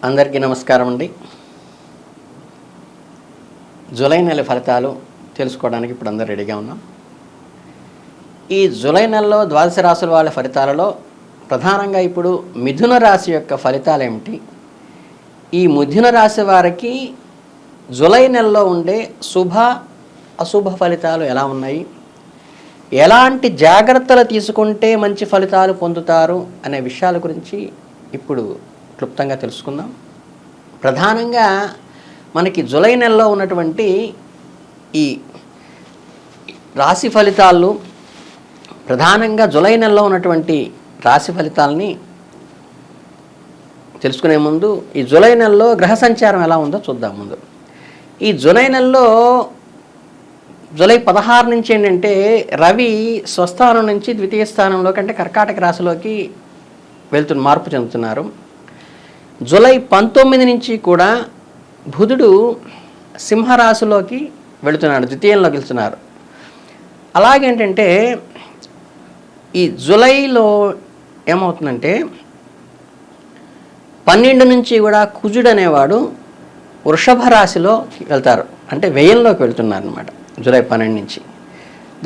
అందరికీ నమస్కారం అండి. జూలై నెల ఫలితాలు తెలుసుకోవడానికి ఇప్పుడు అందరూ రెడీగా ఉన్నాం. ఈ జూలై నెలలో ద్వాదశ రాశుల వాళ్ళ ఫలితాలలో ప్రధానంగా ఇప్పుడు మిథున రాశి యొక్క ఫలితాలు ఏమిటి, ఈ మిథున రాశి వారికి జూలై నెలలో ఉండే శుభ అశుభ ఫలితాలు ఎలా ఉన్నాయి, ఎలాంటి జాగ్రత్తలు తీసుకుంటే మంచి ఫలితాలు పొందుతారు అనే విషయాల గురించి ఇప్పుడు క్లుప్తంగా తెలుసుకుందాం. ప్రధానంగా మనకి జూలై నెలలో ఉన్నటువంటి ఈ రాశి ఫలితాలు, ప్రధానంగా జూలై నెలలో ఉన్నటువంటి రాశి ఫలితాలని తెలుసుకునే ముందు ఈ జూలై నెలలో గ్రహ సంచారం ఎలా ఉందో చూద్దాం. ముందు ఈ జూలై నెలలో జూలై 16 నుంచి ఏంటంటే రవి స్వస్థానం నుంచి ద్వితీయ స్థానంలోకి అంటే కర్కాటక రాశిలోకి మార్పు చెందుతున్నారు. జూలై 19 నుంచి కూడా బుధుడు సింహరాశిలోకి వెళుతున్నాడు, ద్వితీయంలోకి వెళ్తున్నారు. అలాగేంటంటే ఈ జూలైలో ఏమవుతుందంటే 12 నుంచి కూడా కుజుడు అనేవాడు వృషభ రాశిలో వెళ్తారు, అంటే వ్యయంలోకి వెళ్తున్నారు అనమాట జూలై 12 నుంచి.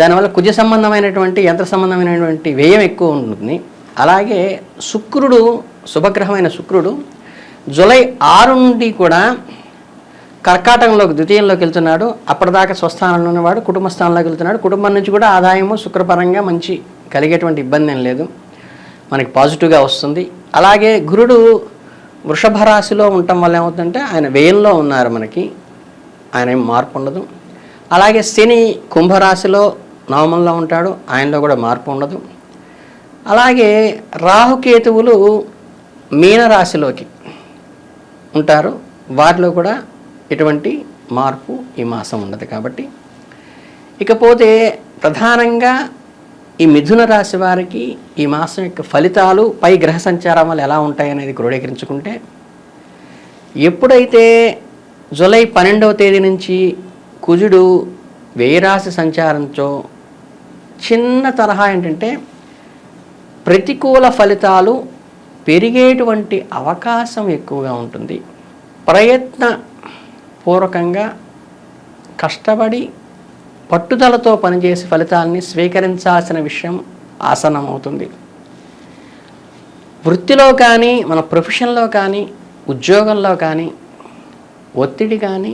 దానివల్ల కుజ సంబంధమైనటువంటి యంత్ర సంబంధమైనటువంటి వ్యయం ఎక్కువ ఉంటుంది. అలాగే శుక్రుడు, శుభగ్రహమైన శుక్రుడు జూలై 6 నుండి కూడా కర్కాటకంలోకి ద్వితీయంలోకి వెళ్తున్నాడు. అప్పటిదాకా స్వస్థానంలో ఉన్నవాడు కుటుంబ స్థానంలోకి వెళ్తున్నాడు. కుటుంబం నుంచి కూడా ఆదాయము శుక్రపరంగా మంచి కలిగేటువంటి ఇబ్బంది ఏం లేదు, మనకి పాజిటివ్గా వస్తుంది. అలాగే గురుడు వృషభ రాశిలో ఉండటం వల్ల ఏమవుతుందంటే ఆయన వ్యయంలో ఉన్నారు, మనకి ఆయన ఏం మార్పు ఉండదు. అలాగే శని కుంభరాశిలో నవమంలో ఉంటాడు, ఆయనలో కూడా మార్పు ఉండదు. అలాగే రాహుకేతువులు మీనరాశిలోకి ఉంటారు, వాటిలో కూడా ఎటువంటి మార్పు ఈ మాసం ఉండదు. కాబట్టి ఇకపోతే ప్రధానంగా ఈ మిథున రాశి వారికి ఈ మాసం యొక్క ఫలితాలు పై గ్రహ సంచారం వల్ల ఎలా ఉంటాయనేది క్రోడీకరించుకుంటే, ఎప్పుడైతే జూలై 12వ తేదీ నుంచి కుజుడు వ్యయరాశి సంచారంతో చిన్న తరహా ఏంటంటే ప్రతికూల ఫలితాలు పెరిగేటువంటి అవకాశం ఎక్కువగా ఉంటుంది. ప్రయత్నపూర్వకంగా కష్టపడి పట్టుదలతో పనిచేసి ఫలితాలని స్వీకరించాల్సిన విషయం ఆసన్నమవుతుంది. వృత్తిలో కానీ మన ప్రొఫెషన్లో కానీ ఉద్యోగంలో కానీ ఒత్తిడి కానీ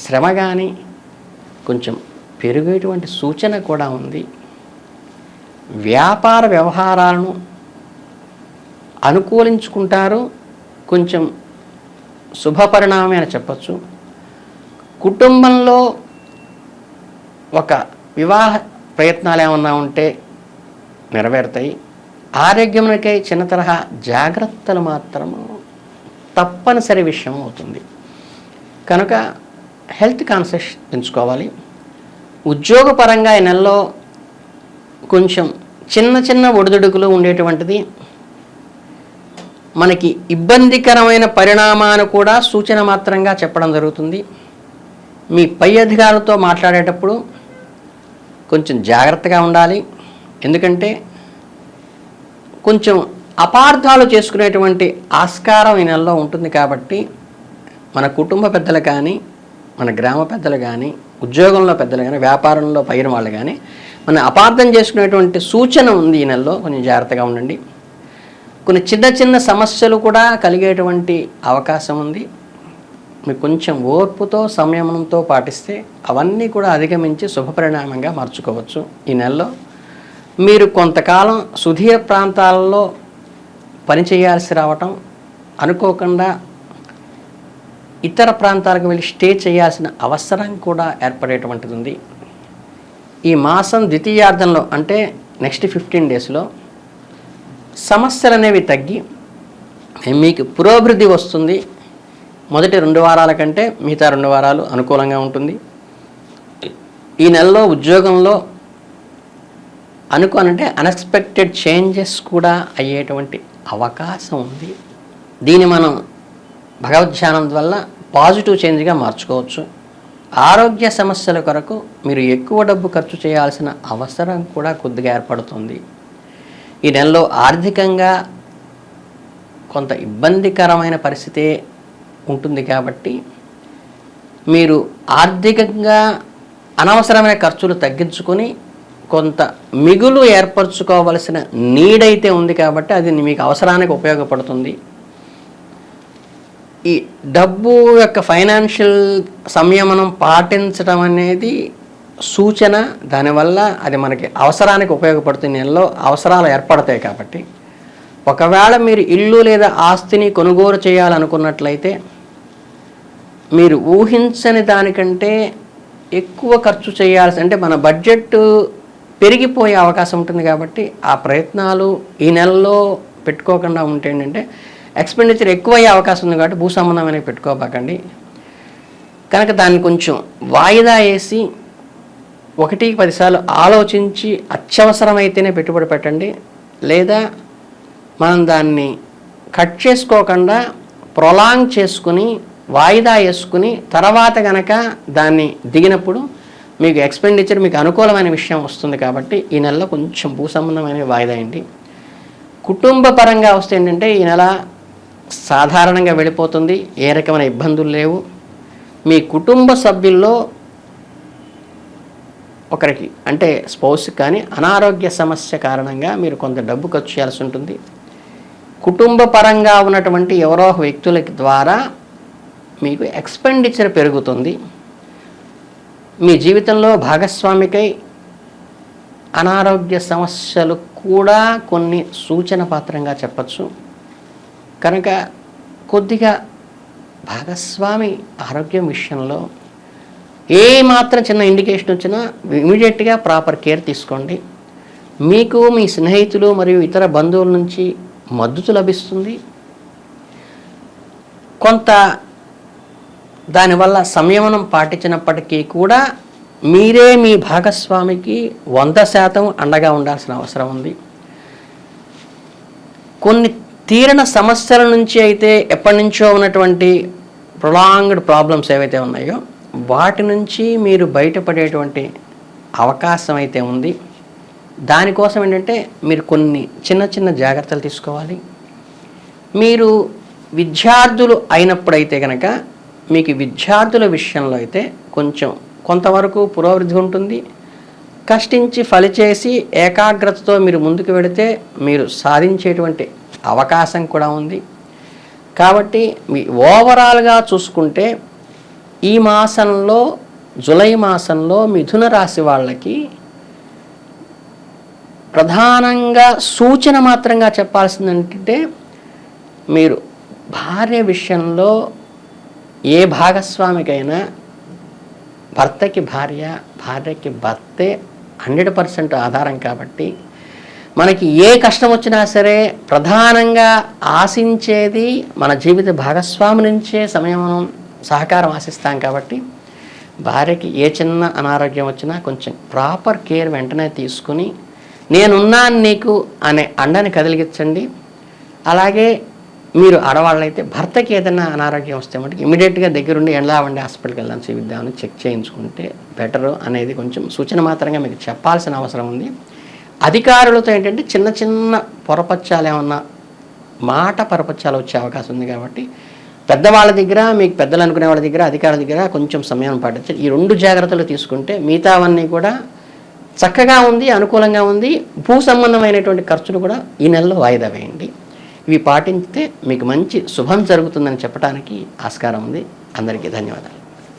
శ్రమ కానీ కొంచెం పెరిగేటువంటి సూచన కూడా ఉంది. వ్యాపార వ్యవహారాలను అనుకూలించుకుంటారు, కొంచెం శుభపరిణామమే అని చెప్పచ్చు. కుటుంబంలో ఒక వివాహ ప్రయత్నాలు ఏమన్నా ఉంటే నెరవేరుతాయి. ఆరోగ్యంకై చిన్న తరహా జాగ్రత్తలు మాత్రము తప్పనిసరి విషయం అవుతుంది. కనుక హెల్త్ కాన్షియస్ పెంచుకోవాలి. ఉద్యోగపరంగా ఈ నెలలో కొంచెం చిన్న చిన్న ఒడిదుడుకులు ఉండేటువంటిది, మనకి ఇబ్బందికరమైన పరిణామాలు కూడా సూచన మాత్రంగా చెప్పడం జరుగుతుంది. మీ పై అధికారులతో మాట్లాడేటప్పుడు కొంచెం జాగ్రత్తగా ఉండాలి. ఎందుకంటే కొంచెం అపార్థాలు చేసుకునేటువంటి ఆస్కారం ఈ నెలలో ఉంటుంది. కాబట్టి మన కుటుంబ పెద్దలు కానీ, మన గ్రామ పెద్దలు కానీ, ఉద్యోగంలో పెద్దలు కానీ, వ్యాపారంలో పైన వాళ్ళు కానీ మన అపార్థం చేసుకునేటువంటి సూచన ఉంది. ఈ నెలలో కొంచెం జాగ్రత్తగా ఉండండి. కొన్ని చిన్న చిన్న సమస్యలు కూడా కలిగేటువంటి అవకాశం ఉంది. మీకు కొంచెం ఓర్పుతో సంయమనంతో పాటిస్తే అవన్నీ కూడా అధిగమించి శుభపరిణామంగా మార్చుకోవచ్చు. ఈ నెలలో మీరు కొంతకాలం సుదీర ప్రాంతాలలో పనిచేయాల్సి రావటం, అనుకోకుండా ఇతర ప్రాంతాలకు వెళ్ళి స్టే చేయాల్సిన అవసరం కూడా ఏర్పడేటువంటిది ఉంది. ఈ మాసం ద్వితీయార్థంలో అంటే నెక్స్ట్ 15 డేస్లో సమస్యలు అనేవి తగ్గి మీకు పురోభివృద్ధి వస్తుంది. మొదటి 2 వారాల కంటే మిగతా 2 వారాలు అనుకూలంగా ఉంటుంది. ఈ నెలలో ఉద్యోగంలో అనుకోనంటే అన్ఎక్స్పెక్టెడ్ చేంజెస్ కూడా అయ్యేటువంటి అవకాశం ఉంది. దీన్ని మనం భగవద్ధ్యానం వల్ల పాజిటివ్ చేంజ్గా మార్చుకోవచ్చు. ఆరోగ్య సమస్యల కొరకు మీరు ఎక్కువ డబ్బు ఖర్చు చేయాల్సిన అవసరం కూడా కొద్దిగా ఏర్పడుతుంది. ఈ నెలలో ఆర్థికంగా కొంత ఇబ్బందికరమైన పరిస్థితే ఉంటుంది కాబట్టి మీరు ఆర్థికంగా అనవసరమైన ఖర్చులు తగ్గించుకొని కొంత మిగులు ఏర్పరచుకోవలసిన నీడ్ అయితే ఉంది కాబట్టి అది మీకు అవసరానికి ఉపయోగపడుతుంది. ఈ డబ్బు యొక్క ఫైనాన్షియల్ సంయమనం పాటించడం అనేది సూచన. దానివల్ల అది మనకి అవసరానికి ఉపయోగపడుతుంది. నెలలో అవసరాలు ఏర్పడతాయి కాబట్టి ఒకవేళ మీరు ఇల్లు లేదా ఆస్తిని కొనుగోలు చేయాలనుకున్నట్లయితే మీరు ఊహించని దానికంటే ఎక్కువ ఖర్చు చేయాల్సి, అంటే మన బడ్జెట్ పెరిగిపోయే అవకాశం ఉంటుంది కాబట్టి ఆ ప్రయత్నాలు ఈ నెలలో పెట్టుకోకుండా ఉంటే ఏంటంటే ఎక్స్పెండిచర్ ఎక్కువ అయ్యే అవకాశం ఉంది కాబట్టి భూ సంబంధమైనవి పెట్టుకోబాకండి. కనుక దాన్ని కొంచెం వాయిదా వేసి 1-10 సార్లు ఆలోచించి అత్యవసరమైతేనే పెట్టుబడి పెట్టండి. లేదా మనం దాన్ని కట్ చేసుకోకుండా ప్రొలాంగ్ చేసుకుని వాయిదా వేసుకుని తర్వాత కనుక దాన్ని దిగినప్పుడు మీకు ఎక్స్పెండిచర్ మీకు అనుకూలమైన విషయం వస్తుంది. కాబట్టి ఈ నెలలో కొంచెం భూ సంబంధమైనవి వాయిదా అయింది. కుటుంబ పరంగా వస్తే ఏంటంటే ఈ నెల సాధారణంగా వెళ్ళిపోతుంది. ఏ రకమైన ఇబ్బందులు లేవు. మీ కుటుంబ సభ్యుల్లో ఒకరికి అంటే స్పౌస్కి కానీ అనారోగ్య సమస్య కారణంగా మీరు కొంత డబ్బు ఖర్చు చేయాల్సి ఉంటుంది. కుటుంబ పరంగా ఉన్నటువంటి ఎవరో వ్యక్తుల ద్వారా మీకు ఎక్స్పెండిచర్ పెరుగుతుంది. మీ జీవితంలో భాగస్వామికై అనారోగ్య సమస్యలు కూడా కొన్ని సూచన పాత్రంగా చెప్పచ్చు. కనుక కొద్దిగా భాగస్వామి ఆరోగ్యం విషయంలో ఏ మాత్రం చిన్న ఇండికేషన్ వచ్చినా ఇమీడియట్గా ప్రాపర్ కేర్ తీసుకోండి. మీకు మీ స్నేహితులు మరియు ఇతర బంధువుల నుంచి మద్దతు లభిస్తుంది. కొంత దానివల్ల సంయమనం పాటించినప్పటికీ కూడా మీరే మీ భాగస్వామికి 100% అండగా ఉండాల్సిన అవసరం ఉంది. కొన్ని తీరణ సమస్యల నుంచి అయితే ఎప్పటి నుంచో ఉన్నటువంటి ప్రొలాంగ్డ్ ప్రాబ్లమ్స్ ఏవైతే ఉన్నాయో వాటి నుంచి మీరు బయటపడేటువంటి అవకాశం అయితే ఉంది. దానికోసం ఏంటంటే మీరు కొన్ని చిన్న చిన్న జాగ్రత్తలు తీసుకోవాలి. మీరు విద్యార్థులు అయినప్పుడైతే కనుక మీకు విద్యార్థుల విషయంలో అయితే కొంతవరకు పురోభివృద్ధి ఉంటుంది. కష్టించి ఫలిచేసి ఏకాగ్రతతో మీరు ముందుకు వెళితే మీరు సాధించేటువంటి అవకాశం కూడా ఉంది. కాబట్టి మీ ఓవరాల్గా చూసుకుంటే ఈ మాసంలో జూలై మాసంలో మిథున రాశి వాళ్ళకి ప్రధానంగా సూచన మాత్రంగా చెప్పాల్సిందంటే మీరు భార్య విషయంలో ఏ భాగస్వామికైనా భర్తకి భార్య, భార్యకి భర్తే 100% ఆధారం కాబట్టి మనకి ఏ కష్టం వచ్చినా సరే ప్రధానంగా ఆశించేది మన జీవిత భాగస్వామి నుంచే సంయమనం సహకారం ఆశిస్తాం. కాబట్టి భార్యకి ఏ చిన్న అనారోగ్యం వచ్చినా కొంచెం ప్రాపర్ కేర్ వెంటనే తీసుకుని నేనున్నాను నీకు అనే అండని కదిలిగించండి. అలాగే మీరు ఆడవాళ్ళైతే భర్తకి ఏదైనా అనారోగ్యం వస్తే మటుకు ఇమీడియట్గా దగ్గరుండి ఎండ్లావండి హాస్పిటల్కి వెళ్దాం, చూపిద్దామని చెక్ చేయించుకుంటే బెటరు అనేది కొంచెం సూచన మాత్రంగా మీకు చెప్పాల్సిన అవసరం ఉంది. అధికారులతో ఏంటంటే చిన్న చిన్న పొరపచ్చాలు ఏమన్నా మాట పొరపచ్చాలు వచ్చే అవకాశం ఉంది. కాబట్టి పెద్దవాళ్ళ దగ్గర మీకు పెద్దలు అనుకునే వాళ్ళ దగ్గర అధికారుల దగ్గర కొంచెం సమయం పాటించాలి. ఈ 2 జాగ్రత్తలు తీసుకుంటే మిగతావన్నీ కూడా చక్కగా ఉంది, అనుకూలంగా ఉంది. భూ సంబంధమైనటువంటి ఖర్చులు కూడా ఈ నెలలో వాయిదా వేయండి. ఇవి పాటించితే మీకు మంచి శుభం జరుగుతుందని చెప్పడానికి ఆస్కారం ఉంది. అందరికీ ధన్యవాదాలు.